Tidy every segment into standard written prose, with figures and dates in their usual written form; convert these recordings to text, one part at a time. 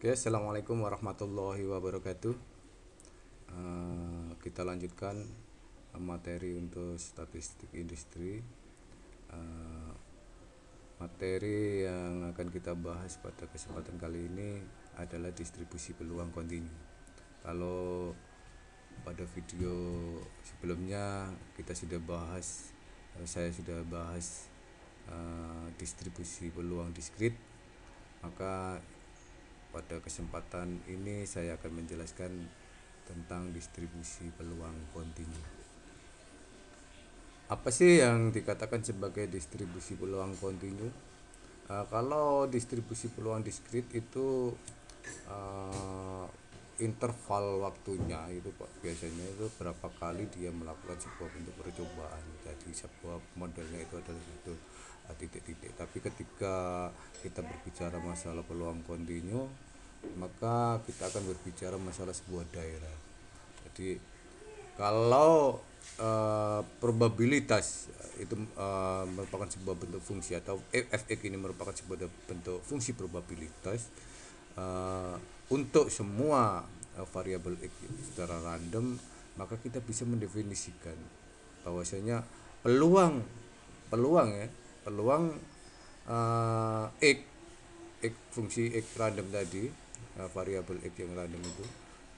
Oke, assalamualaikum warahmatullahi wabarakatuh. Kita lanjutkan materi untuk statistik industri. Eh, Materi yang akan kita bahas pada kesempatan kali ini adalah distribusi peluang kontinu. Kalau pada video sebelumnya kita sudah bahas, saya sudah bahas distribusi peluang diskrit, maka pada kesempatan ini saya akan menjelaskan tentang distribusi peluang kontinu. Apa sih yang dikatakan sebagai distribusi peluang kontinu? Kalau distribusi peluang diskrit itu uh, interval waktunya itu biasanya itu berapa kali dia melakukan sebuah bentuk percobaan. Jadi sebuah modelnya itu adalah itu titik-titik. Tapi ketika kita berbicara masalah peluang kontinu, maka kita akan berbicara masalah sebuah daerah. Jadi kalau probabilitas itu merupakan sebuah bentuk fungsi, atau fx ini merupakan sebuah bentuk fungsi probabilitas untuk semua variabel x secara random, maka kita bisa mendefinisikan bahwasanya peluang peluang ya peluang x fungsi x random tadi, variabel x yang random itu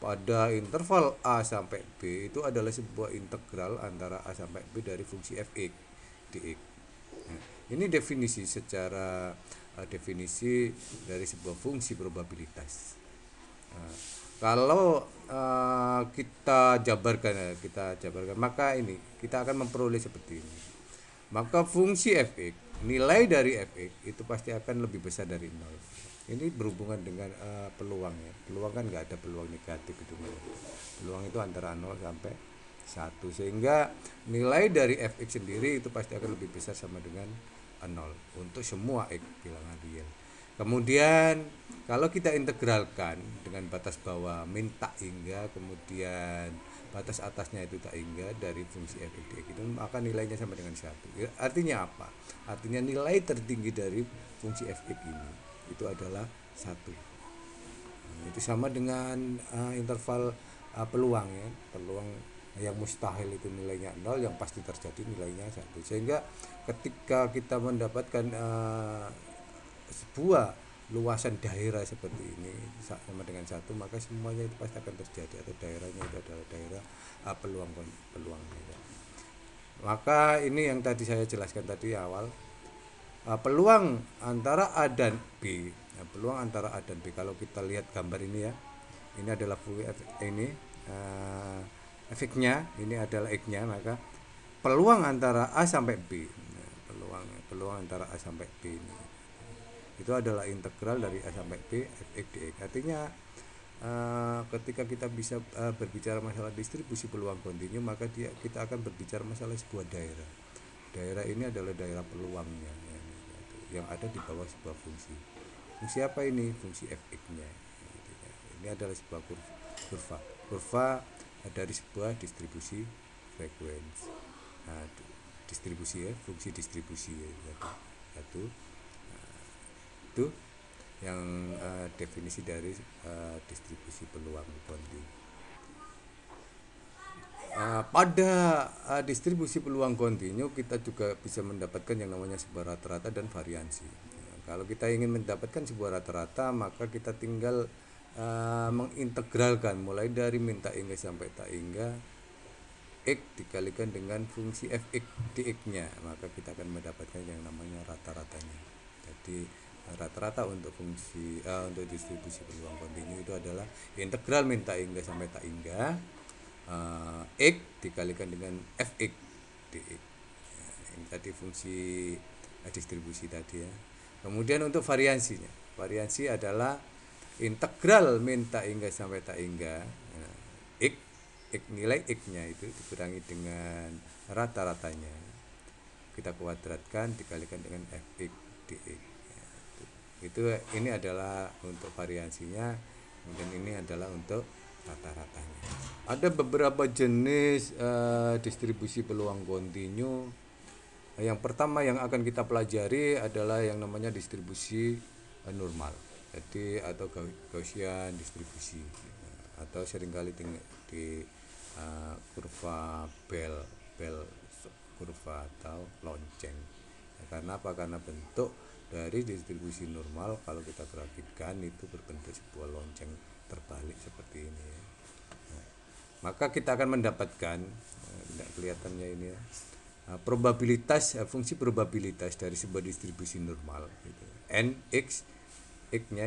pada interval A sampai B itu adalah sebuah integral antara A sampai B dari fungsi fx dx. Nah, ini definisi secara definisi dari sebuah fungsi probabilitas. Nah, kalau kita jabarkan, maka ini kita akan memperoleh seperti ini. Maka fungsi fx, nilai dari fx itu pasti akan lebih besar dari 0. Ini berhubungan dengan peluang ya. Peluang kan nggak ada peluang negatif itu. Peluang itu antara 0 sampai 1, sehingga nilai dari fx sendiri itu pasti akan lebih besar sama dengan 0 untuk semua x bilangan real. Kemudian kalau kita integralkan dengan batas bawah min tak hingga, kemudian batas atasnya itu tak hingga dari fungsi fx dx, itu maka nilainya sama dengan 1. Artinya apa? Artinya nilai tertinggi dari fungsi fx ini itu adalah 1. Itu sama dengan interval peluang ya. Peluang yang mustahil itu nilainya 0, yang pasti terjadi nilainya 1. Sehingga ketika kita mendapatkan sebuah luasan daerah seperti ini sama dengan 1, maka semuanya itu pasti akan terjadi, atau daerahnya itu adalah daerah peluang peluang. Maka ini yang tadi saya jelaskan tadi awal, peluang antara A dan B. Nah, peluang antara A dan B, kalau kita lihat gambar ini ya, ini adalah ini efeknya, ini adalah x-nya, maka peluang antara A sampai B. Nah, peluang antara A sampai B ini itu adalah integral dari A sampai B fx dx. Artinya ketika kita bisa berbicara masalah distribusi peluang kontinu, maka kita akan berbicara masalah sebuah daerah. Daerah ini adalah daerah peluangnya ya, yang ada di bawah sebuah fungsi. Fungsi apa ini? Fungsi fx-nya. Ini adalah sebuah kurva dari sebuah distribusi frekuensi. Nah, distribusi ya, fungsi distribusi ya, satu. Itu yang definisi dari distribusi peluang kontinu. Pada distribusi peluang kontinu kita juga bisa mendapatkan yang namanya sebuah rata-rata dan variansi. Kalau kita ingin mendapatkan sebuah rata-rata, maka kita tinggal mengintegralkan mulai dari min tak hingga sampai tak hingga x dikalikan dengan fungsi fx dx-nya, maka kita akan mendapatkan yang namanya rata-ratanya. Jadi rata-rata untuk fungsi untuk distribusi peluang kontinu itu adalah integral min tak hingga sampai tak hingga x dikalikan dengan fx dx. Ini tadi fungsi distribusi tadi ya. Kemudian untuk variansi adalah integral min tak hingga sampai tak hingga x nilai x-nya itu dikurangi dengan rata-ratanya, kita kuadratkan dikalikan dengan fx dx. Itu ini adalah untuk variansinya, dan ini adalah untuk rata-ratanya. Ada beberapa jenis distribusi peluang kontinu. Yang pertama yang akan kita pelajari adalah yang namanya distribusi normal. Jadi atau Gaussian distribusi atau seringkali di kurva bell kurva atau lonceng. Karena apa? Karena bentuk dari distribusi normal kalau kita grafikkan itu berbentuk sebuah lonceng terbalik seperti ini ya. Maka kita akan mendapatkan tidak kelihatannya ini ya, probabilitas fungsi probabilitas dari sebuah distribusi normal gitu. Nx x-nya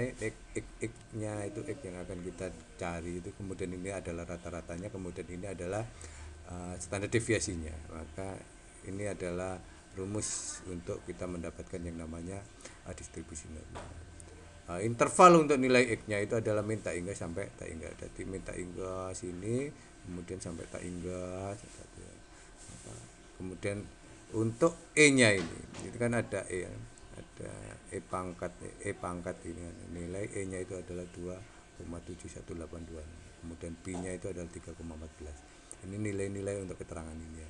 itu x yang akan kita cari itu, kemudian ini adalah rata-ratanya, kemudian ini adalah standar deviasinya. Maka ini adalah rumus untuk kita mendapatkan yang namanya distribusi normal. Interval untuk nilai x-nya itu adalah min tak hingga sampai tak hingga. Jadi min tak hingga sini, kemudian sampai tak hingga. Kemudian untuk e-nya ini, itu kan ada e, ada e pangkat ini, nilai e-nya itu adalah 2,7182. Kemudian p-nya itu adalah 3,14. Ini nilai-nilai untuk keterangan ini ya.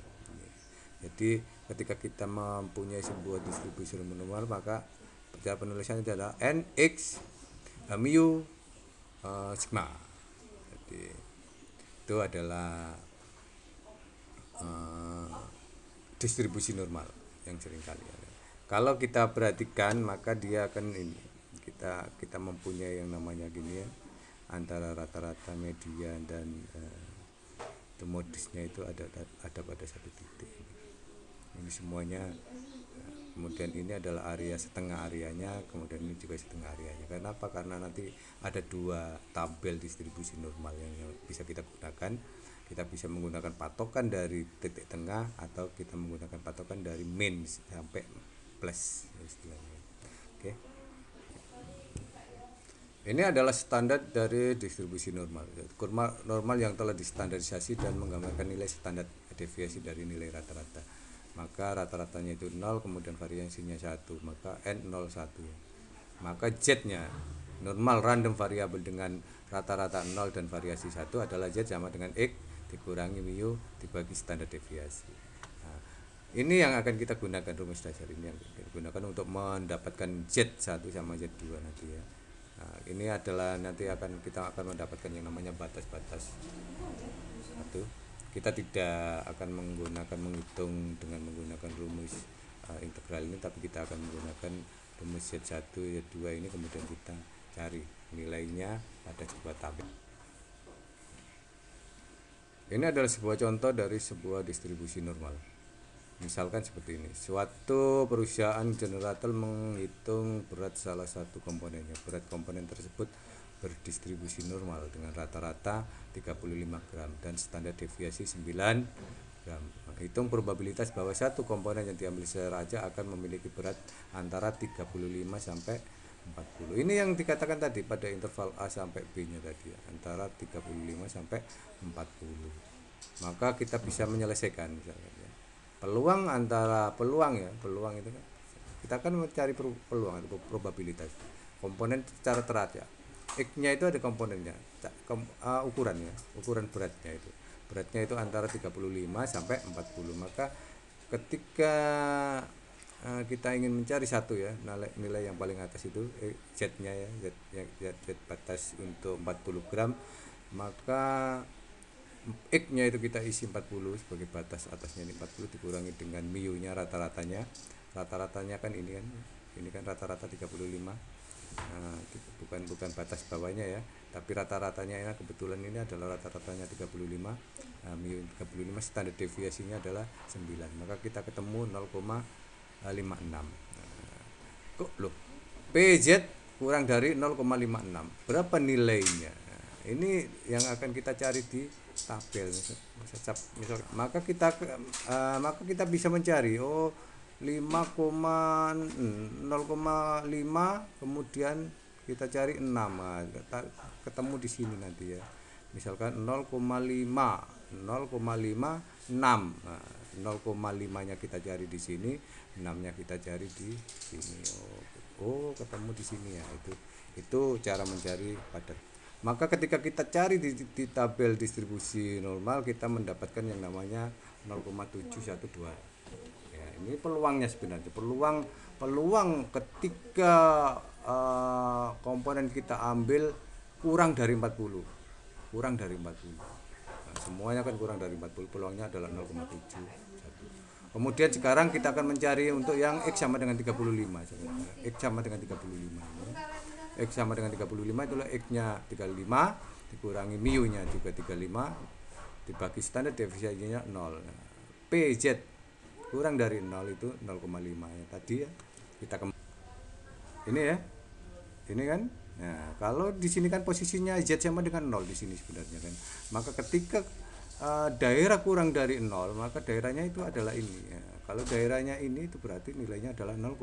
Jadi ketika kita mempunyai sebuah distribusi normal, maka cara penulisannya adalah nx mu sigma. Jadi itu adalah distribusi normal yang sering kali ada. Kalau kita perhatikan maka dia akan ini, kita mempunyai yang namanya gini ya, antara rata-rata, median dan modusnya itu ada pada satu titik. Ini semuanya. Kemudian ini adalah area setengah areanya, kemudian ini juga setengah areanya. Kenapa? Karena nanti ada dua tabel distribusi normal yang bisa kita gunakan. Kita bisa menggunakan patokan dari titik tengah atau kita menggunakan patokan dari min sampai plus istilahnya. Oke. Ini adalah standar dari distribusi normal. Kurva normal yang telah distandarisasi dan menggambarkan nilai standar deviasi dari nilai rata-rata. Maka rata-ratanya itu 0, kemudian variasinya 1, maka N01. Maka Z-nya normal random variabel dengan rata-rata 0 dan variasi 1 adalah Z sama dengan X dikurangi mu dibagi standar deviasi. Nah, ini yang akan kita gunakan, rumus dasar ini yang kita gunakan untuk mendapatkan Z1 sama Z2 nanti ya. Nah, ini adalah nanti kita akan mendapatkan yang namanya batas-batas. Satu, kita tidak akan menghitung dengan menggunakan rumus integral ini, tapi kita akan menggunakan rumus Z1, Z2 ini, kemudian kita cari nilainya pada sebuah tabel. Ini adalah sebuah contoh dari sebuah distribusi normal. Misalkan seperti ini, suatu perusahaan generator menghitung berat salah satu komponennya. Berat komponen tersebut berdistribusi normal dengan rata-rata 35 gram dan standar deviasi 9 gram. Hitung probabilitas bahwa satu komponen yang diambil saja akan memiliki berat antara 35 sampai 40. Ini yang dikatakan tadi pada interval A sampai B-nya tadi ya, antara 35 sampai 40. Maka kita bisa menyelesaikan misalnya ya. Peluang itu kan kita akan mencari peluang atau probabilitas komponen secara teraca. X-nya itu ada komponennya, ukuran beratnya itu antara 35 sampai 40. Maka ketika kita ingin mencari satu ya, nilai yang paling atas itu Z-nya ya, Z batas untuk 40 gram, maka X-nya itu kita isi 40 sebagai batas atasnya, ini 40 dikurangi dengan mu-nya rata-ratanya kan ini kan rata-rata 35. Nah, bukan batas bawahnya ya, tapi rata-ratanya ya, kebetulan ini adalah rata-ratanya 35. Mu 35, standar deviasinya adalah 9, maka kita ketemu 0,56. Kok loh, PZ kurang dari 0,56, berapa nilainya? Ini yang akan kita cari di tabel misal, maka kita bisa mencari 0,5, kemudian kita cari 6, ketemu di sini nanti ya. Misalkan 0,5 6, 0,5 nya kita cari di sini, 6 nya kita cari di sini. Ketemu di sini ya. Itu cara mencari padat. Maka ketika kita cari di tabel distribusi normal, kita mendapatkan yang namanya 0,712. Ini peluangnya sebenarnya, peluang ketika komponen kita ambil kurang dari 40. Kurang dari 40. Nah, semuanya kan kurang dari 40, peluangnya adalah 0,7. Kemudian sekarang kita akan mencari untuk yang X sama dengan 35. X sama dengan 35. X sama dengan 35 itulah X-nya 35 dikurangi mu-nya juga 35 dibagi standar deviasinya 0. PZ kurang dari 0 itu 0,5 ya tadi ya. Ini ya. Ini kan. Nah, kalau di sini kan posisinya Z sama dengan 0 di sini sebenarnya kan. Maka ketika daerah kurang dari 0, maka daerahnya itu adalah ini ya. Kalau daerahnya ini itu berarti nilainya adalah 0,5.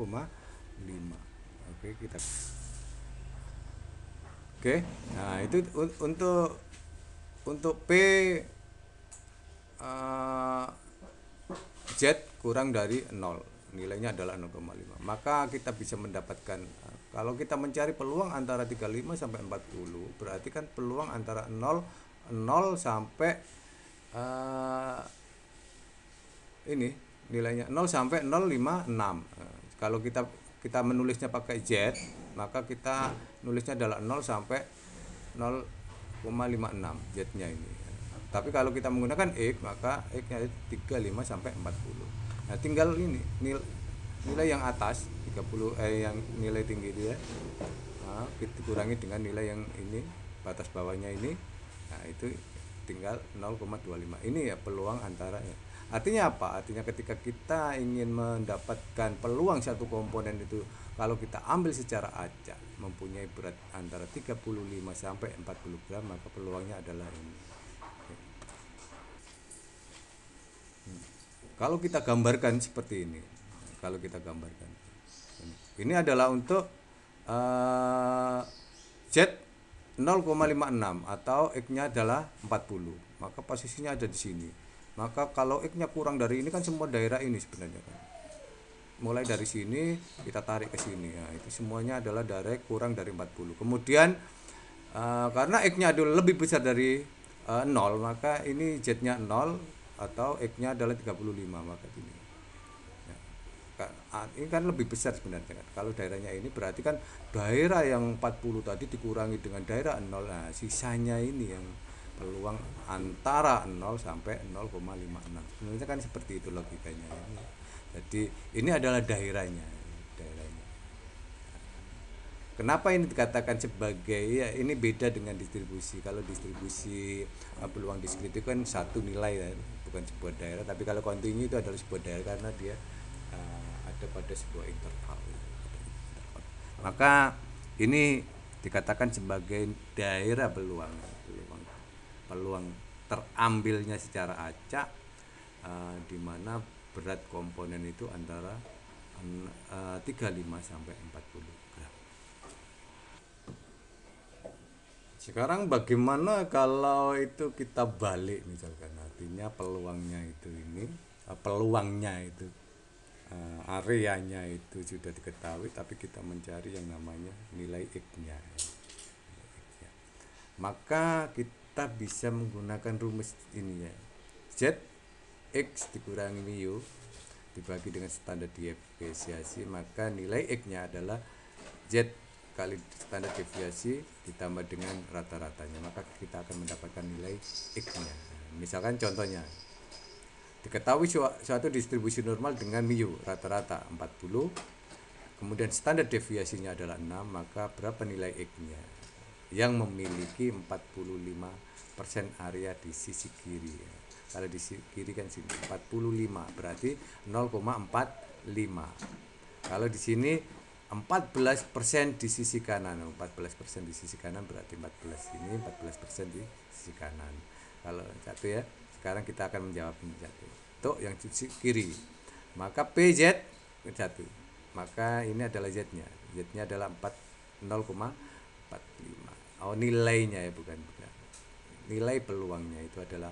Oke, nah itu untuk P Z kurang dari 0, nilainya adalah 0,5. Maka kita bisa mendapatkan kalau kita mencari peluang antara 35 sampai 40, berarti kan peluang antara 0 sampai ini nilainya 0 sampai 056. Kalau kita menulisnya pakai Z, maka kita nulisnya adalah 0 sampai 0,56 Z-nya ini. Tapi kalau kita menggunakan X, maka X-nya 35 sampai 40. Nah, tinggal ini nilai yang atas 30 yang nilai tinggi dia. Nah, kita kurangi dengan nilai yang ini, batas bawahnya ini. Nah, itu tinggal 0,25. Ini ya peluang antara ya. Artinya apa? Artinya ketika kita ingin mendapatkan peluang satu komponen itu, kalau kita ambil secara acak mempunyai berat antara 35 sampai 40 gram, maka peluangnya adalah ini. Kalau kita gambarkan seperti ini, kalau kita gambarkan ini adalah untuk Z 0,56 atau X-nya adalah 40, maka posisinya ada di sini. Maka kalau X-nya kurang dari ini kan semua daerah ini sebenarnya kan. Mulai dari sini kita tarik ke sini ya, itu semuanya adalah daerah kurang dari 40. Kemudian karena X-nya adalah lebih besar dari 0, maka ini Z-nya 0 atau X-nya adalah 35, maka ini. Ya, ini kan lebih besar sebenarnya kan. Kalau daerahnya ini berarti kan daerah yang 40 tadi dikurangi dengan daerah 0. Nah, sisanya ini yang peluang antara 0 sampai 0,56. Sebenarnya kan seperti itu logikanya ini. Jadi ini adalah daerahnya. Kenapa ini dikatakan sebagai ya, ini beda dengan distribusi. Kalau distribusi peluang diskrit itu kan satu nilai ya, bukan sebuah daerah. Tapi kalau kontinu itu adalah sebuah daerah karena dia ada pada sebuah interval. Maka ini dikatakan sebagai daerah peluang terambilnya secara acak, di mana berat komponen itu antara 35 sampai 40 gram. Sekarang bagaimana kalau itu kita balik misalkan, artinya peluangnya itu areanya itu sudah diketahui, tapi kita mencari yang namanya nilai X-nya. Maka kita bisa menggunakan rumus ini ya. Z X dikurangi mu dibagi dengan standar deviasi, maka nilai X-nya adalah Z kali standar deviasi ditambah dengan rata-ratanya, maka kita akan mendapatkan nilai X-nya. Misalkan contohnya diketahui suatu distribusi normal dengan mu rata-rata 40, kemudian standar deviasinya adalah 6, maka berapa nilai X-nya? Yang memiliki 45% area di sisi kiri. Kalau di sisi kiri kan sini 45, berarti 0,45. Kalau di sini 14% di sisi kanan. 14% di sisi kanan berarti 14 ini, 14% di sisi kanan. Kalau satu ya. Sekarang kita akan menjawab ini satu. Untuk yang sisi kiri. Maka PZ satu. Maka ini adalah Z-nya. Z-nya adalah 0,45. Oh, nilainya ya, bukan. Nilai peluangnya itu adalah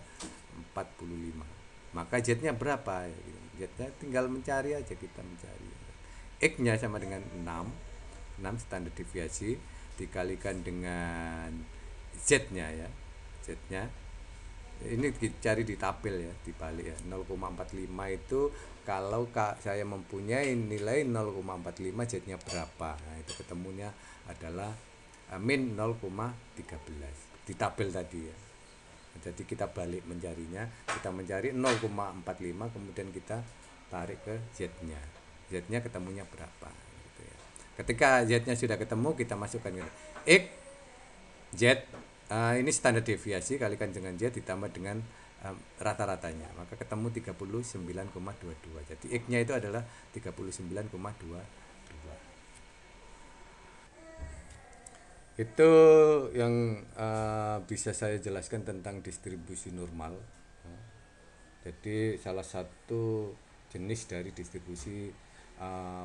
45. Maka Z-nya berapa ya? Z-nya tinggal mencari aja, kita mencari. X-nya sama dengan 6 standar deviasi dikalikan dengan Z-nya ya. Z-nya ini dicari di tabel ya, dibalik ya. 0,45 itu kalau saya mempunyai nilai 0,45 Z-nya berapa. Nah, itu ketemunya adalah min 0,13 di tabel tadi ya. Jadi kita balik mencarinya, kita mencari 0,45 kemudian kita tarik ke Z-nya. Z-nya ketemunya berapa gitu ya. Ketika Z-nya sudah ketemu, kita masukkan X Z, ini standar deviasi kalikan dengan Z ditambah dengan rata-ratanya, maka ketemu 39,22. Jadi X-nya itu adalah 39,22. Itu yang bisa saya jelaskan tentang distribusi normal. Jadi salah satu jenis dari distribusi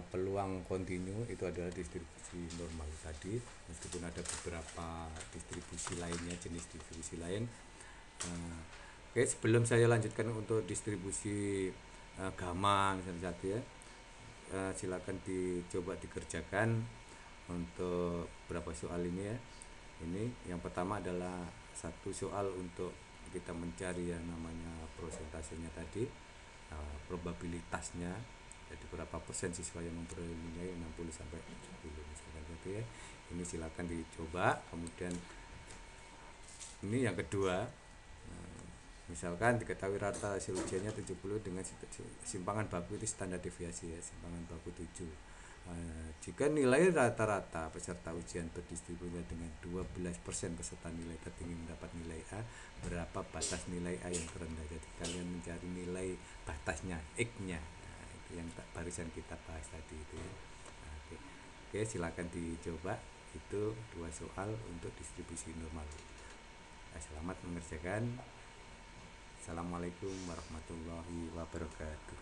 peluang kontinu itu adalah distribusi normal tadi, meskipun ada beberapa distribusi lainnya, jenis distribusi lain. Oke, sebelum saya lanjutkan untuk distribusi gamma misalnya satu ya, silakan dicoba dikerjakan untuk beberapa soal ini ya. Ini yang pertama adalah satu soal untuk kita mencari yang namanya prosentasenya tadi, probabilitasnya, jadi berapa persen siswa yang memperoleh nilai 60 sampai 70 misalkan gitu ya. Ini silakan dicoba. Kemudian ini yang kedua, misalkan diketahui rata hasil ujiannya 70 dengan simpangan baku itu standar deviasi ya, simpangan baku 7. Jika nilai rata-rata peserta ujian berdistribusi dengan 12% peserta nilai tertinggi mendapat nilai A, berapa batas nilai A yang terendah? Jadi kalian mencari nilai batasnya, X-nya. Nah, itu yang barisan kita bahas tadi itu ya. Oke, silakan dicoba. Itu 2 soal untuk distribusi normal. Selamat mengerjakan. Assalamualaikum warahmatullahi wabarakatuh.